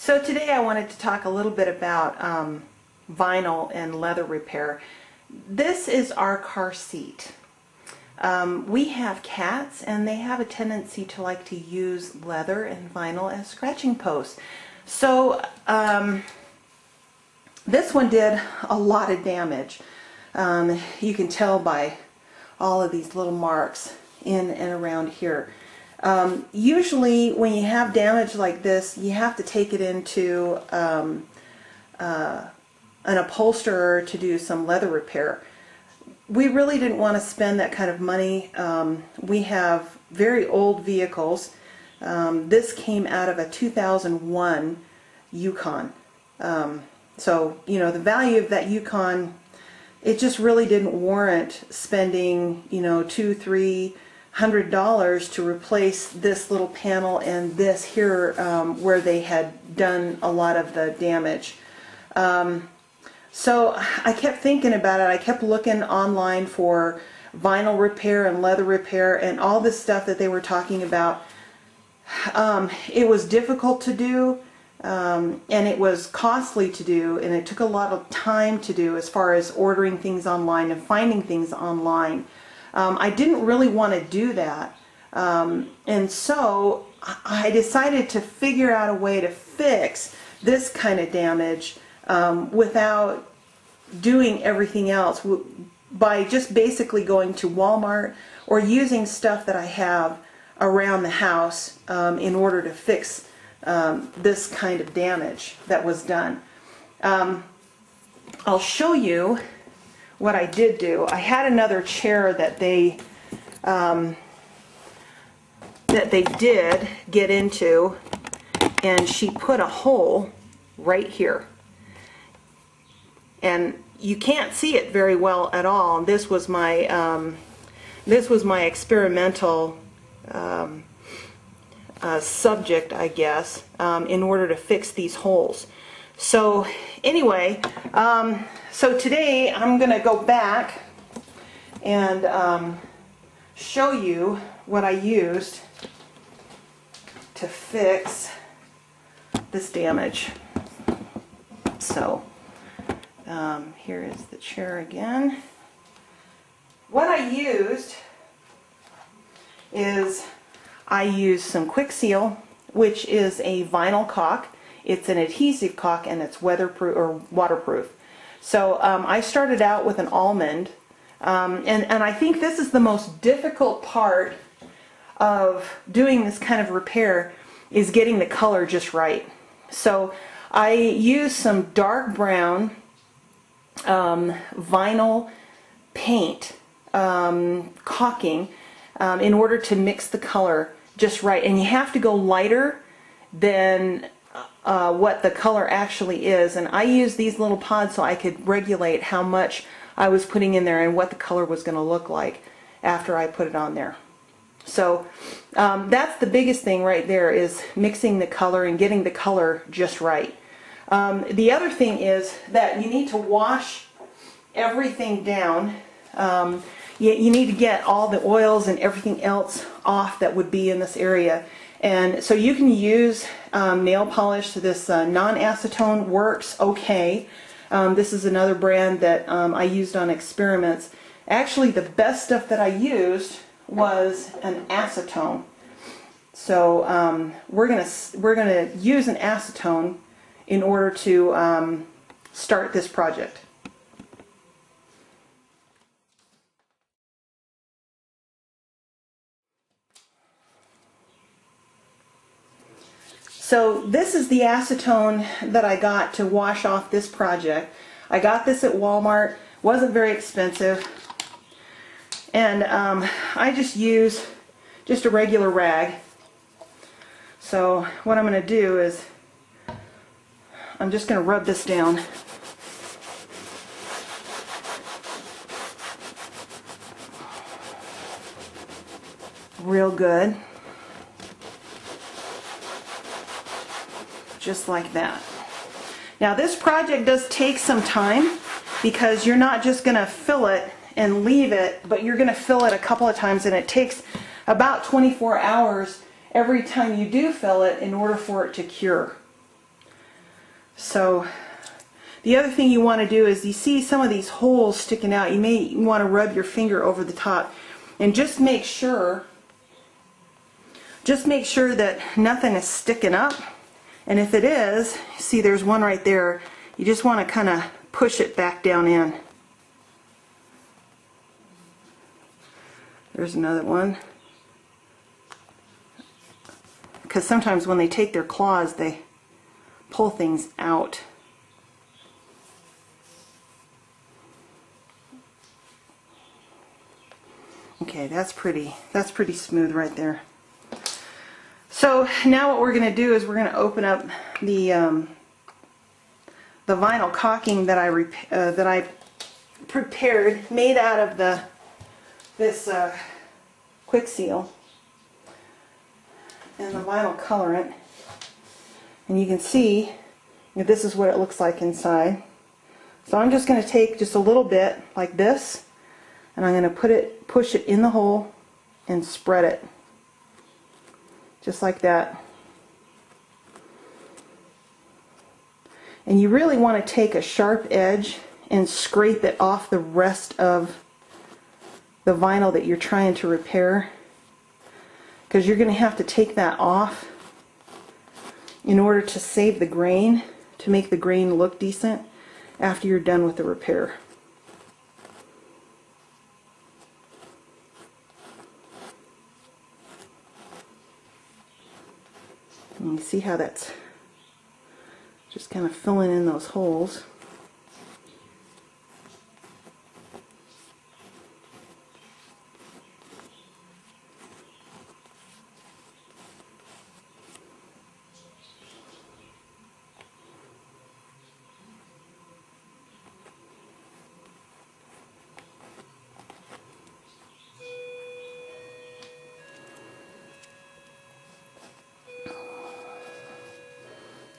So today I wanted to talk a little bit about vinyl and leather repair. This is our car seat. We have cats and they have a tendency to like to use leather and vinyl as scratching posts. So this one did a lot of damage. You can tell by all of these little marks in and around here. Usually when you have damage like this, you have to take it into an upholsterer to do some leather repair. We really didn't want to spend that kind of money. We have very old vehicles. This came out of a 2001 Yukon. So, you know, the value of that Yukon, it just really didn't warrant spending, you know, $200-300 to replace this little panel and this here where they had done a lot of the damage. So I kept thinking about it. I kept looking online for vinyl repair and leather repair and all this stuff that they were talking about. It was difficult to do, and it was costly to do, and it took a lot of time to do as far as ordering things online and finding things online. I didn't really want to do that, and so I decided to figure out a way to fix this kind of damage without doing everything else, by just basically going to Walmart or using stuff that I have around the house in order to fix this kind of damage that was done. I'll show you what I did do. I had another chair that they did get into, and she put a hole right here. And you can't see it very well at all. This was my experimental subject, I guess, in order to fix these holes. So anyway, so today I'm going to go back and show you what I used to fix this damage. So here is the chair again. What I used is I used some Quick Seal, which is a vinyl caulk. It's an adhesive caulk and it's weatherproof or waterproof. So I started out with an almond, and I think this is the most difficult part of doing this kind of repair, is getting the color just right. So I used some dark brown vinyl paint caulking in order to mix the color just right, and you have to go lighter than what the color actually is. And I used these little pods so I could regulate how much I was putting in there and what the color was going to look like after I put it on there. So that's the biggest thing right there, is mixing the color and getting the color just right. The other thing is that you need to wash everything down. You need to get all the oils and everything else off that would be in this area. And so you can use nail polish. This non-acetone works okay. This is another brand that I used on experiments. Actually, the best stuff that I used was an acetone. So we're gonna use an acetone in order to start this project. So this is the acetone that I got to wash off this project. I got this at Walmart. Wasn't very expensive. And I just use just a regular rag. So what I'm going to do is I'm just going to rub this down. Real good. Just like that. Now this project does take some time, because you're not just going to fill it and leave it, but you're going to fill it a couple of times, and it takes about 24 hours every time you do fill it in order for it to cure. So the other thing you want to do is, you see some of these holes sticking out, you may want to rub your finger over the top and just make sure that nothing is sticking up. And if it is, see there's one right there, you just want to kind of push it back down in. There's another one. Because sometimes when they take their claws, they pull things out. Okay, that's pretty smooth right there. So now what we're going to do is we're going to open up the vinyl caulking that I prepared, made out of this quick seal and the vinyl colorant, and you can see that this is what it looks like inside. So I'm just going to take just a little bit like this, and I'm going to push it in the hole and spread it just like that. And you really want to take a sharp edge and scrape it off the rest of the vinyl that you're trying to repair, because you're going to have to take that off in order to save the grain, to make the grain look decent after you're done with the repair. And you see how that's just kind of filling in those holes.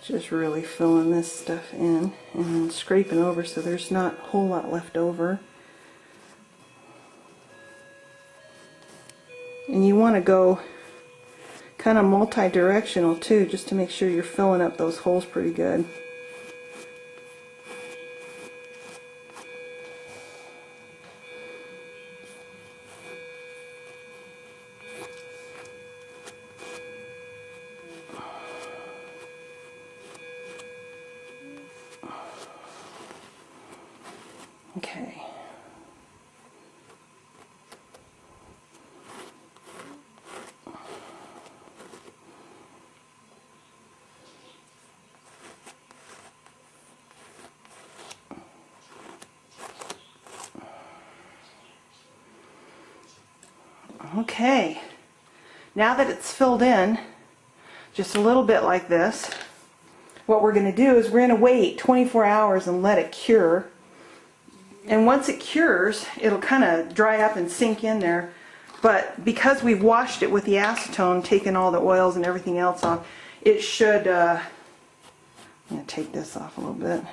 Just really filling this stuff in and scraping over so there's not a whole lot left over. And you want to go kind of multi-directional too, just to make sure you're filling up those holes pretty good. Okay. Okay. Now that it's filled in, just a little bit like this, what we're going to do is we're going to wait 24 hours and let it cure. And once it cures, it'll kind of dry up and sink in there. But because we've washed it with the acetone, taken all the oils and everything else off, it should, I'm going to take this off a little bit.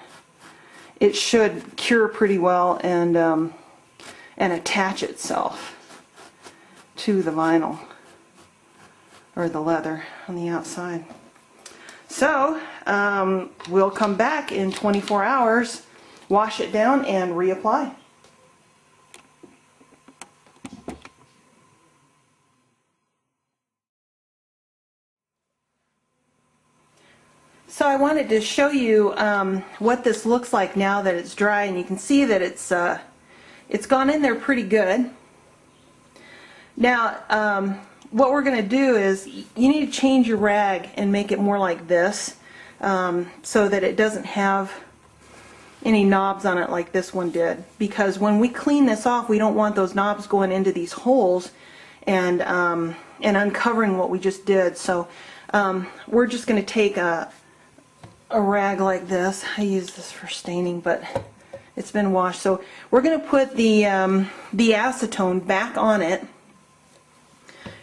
It should cure pretty well and attach itself to the vinyl or the leather on the outside. So we'll come back in 24 hours, wash it down, and reapply. So I wanted to show you what this looks like now that it's dry, and you can see that it's gone in there pretty good. Now what we're going to do is you need to change your rag and make it more like this, so that it doesn't have any knobs on it like this one did, because when we clean this off we don't want those knobs going into these holes and uncovering what we just did. So we're just going to take a rag like this. I use this for staining, but it's been washed. So we're going to put the acetone back on it,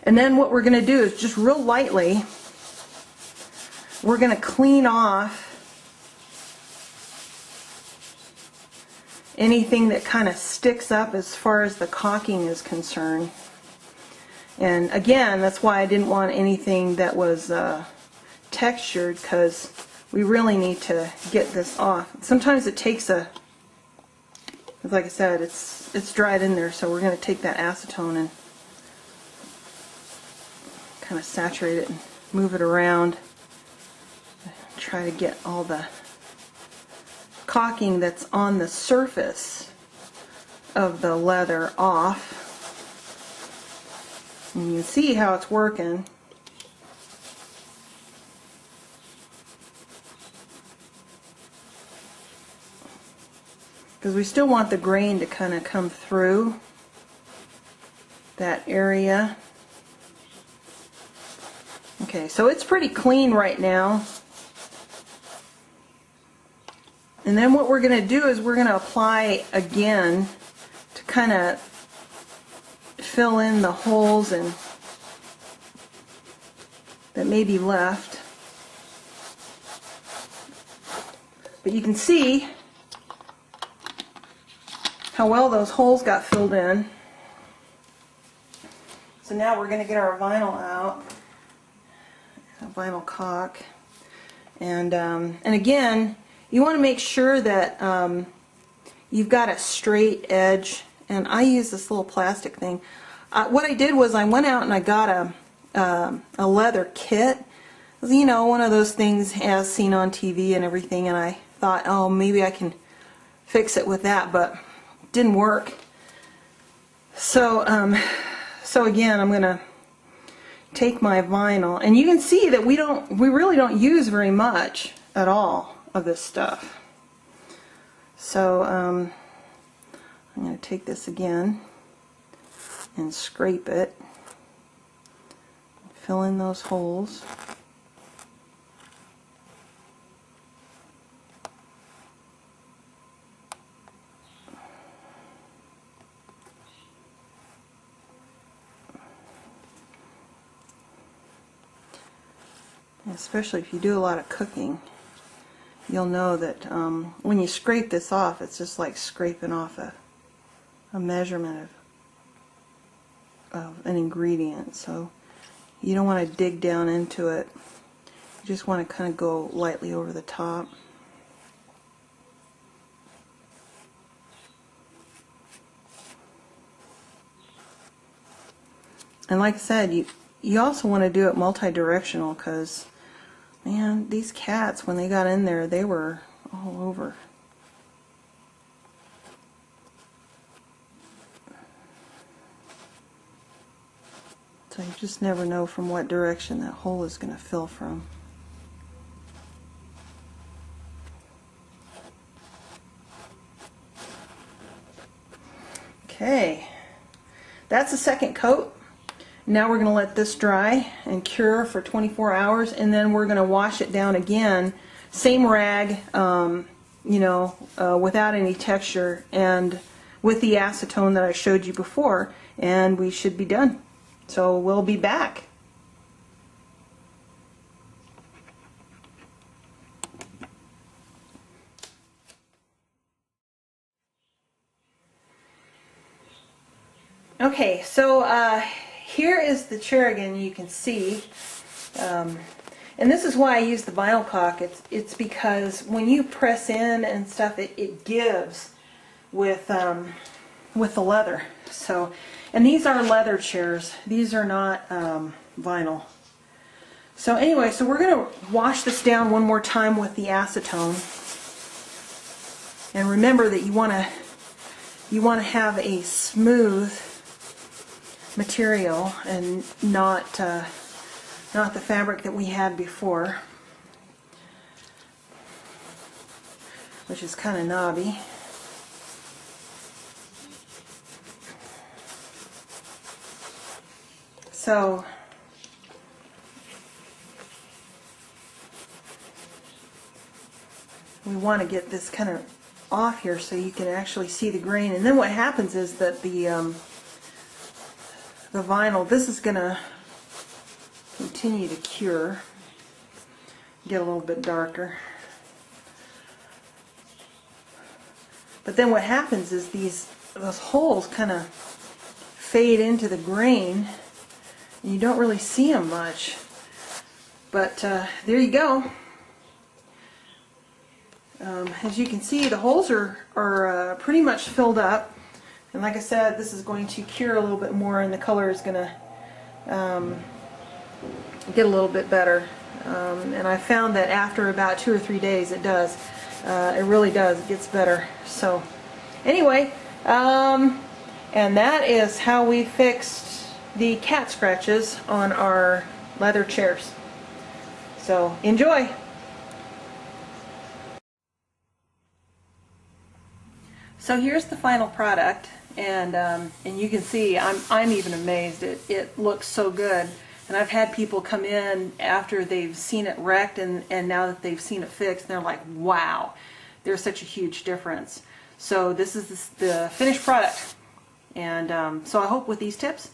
and then what we're going to do is just real lightly we're going to clean off anything that kind of sticks up as far as the caulking is concerned. And again, that's why I didn't want anything that was textured, because we really need to get this off. Sometimes it takes like I said, it's dried in there, so we're going to take that acetone and kind of saturate it and move it around. Try to get all the caulking that's on the surface of the leather off. And you can see how it's working. Because we still want the grain to kind of come through that area. Okay, so it's pretty clean right now. And then what we're going to do is we're going to apply again to kind of fill in the holes and that may be left. But you can see how well those holes got filled in. So now we're going to get our vinyl out, a vinyl caulk, and again, you want to make sure that you've got a straight edge. And I use this little plastic thing. What I did was I went out and I got a leather kit. You know, one of those things as seen on TV and everything. And I thought, oh, maybe I can fix it with that, but it didn't work. So, so again, I'm going to take my vinyl, and you can see that we really don't use very much at all of this stuff. So I'm going to take this again and scrape it, fill in those holes. Especially if you do a lot of cooking, you'll know that when you scrape this off, it's just like scraping off a measurement of an ingredient. So you don't want to dig down into it. You just want to kind of go lightly over the top. And like I said, you also want to do it multi-directional, because man, these cats, when they got in there, they were all over. So you just never know from what direction that hole is going to fill from. Okay, that's the second coat. Now we're going to let this dry and cure for 24 hours, and then we're going to wash it down again. Same rag, you know, without any texture, and with the acetone that I showed you before, and we should be done. So we'll be back. Okay, so here is the chair again. You can see, and this is why I use the vinyl caulk. It's because when you press in and stuff, it gives with the leather. So, and these are leather chairs. These are not vinyl. So anyway, so we're going to wash this down one more time with the acetone. And remember that you want to have a smooth material and not the fabric that we had before, which is kind of knobby. So we want to get this kind of off here so you can actually see the grain. And then what happens is that the vinyl, this is going to continue to cure, get a little bit darker. But then what happens is those holes kind of fade into the grain, and you don't really see them much. But there you go. As you can see, the holes are pretty much filled up, and like I said, this is going to cure a little bit more and the color is going to get a little bit better. And I found that after about 2 or 3 days it does. It really does. It gets better. So anyway, and that is how we fixed the cat scratches on our leather chairs. So enjoy! So here's the final product, and you can see I'm even amazed. It looks so good, and I've had people come in after they've seen it wrecked and now that they've seen it fixed, and they're like, wow, there's such a huge difference. So this is the finished product, and so I hope with these tips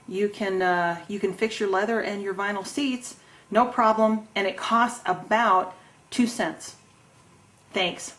you can fix your leather and your vinyl seats no problem, and it costs about 2 cents. Thanks.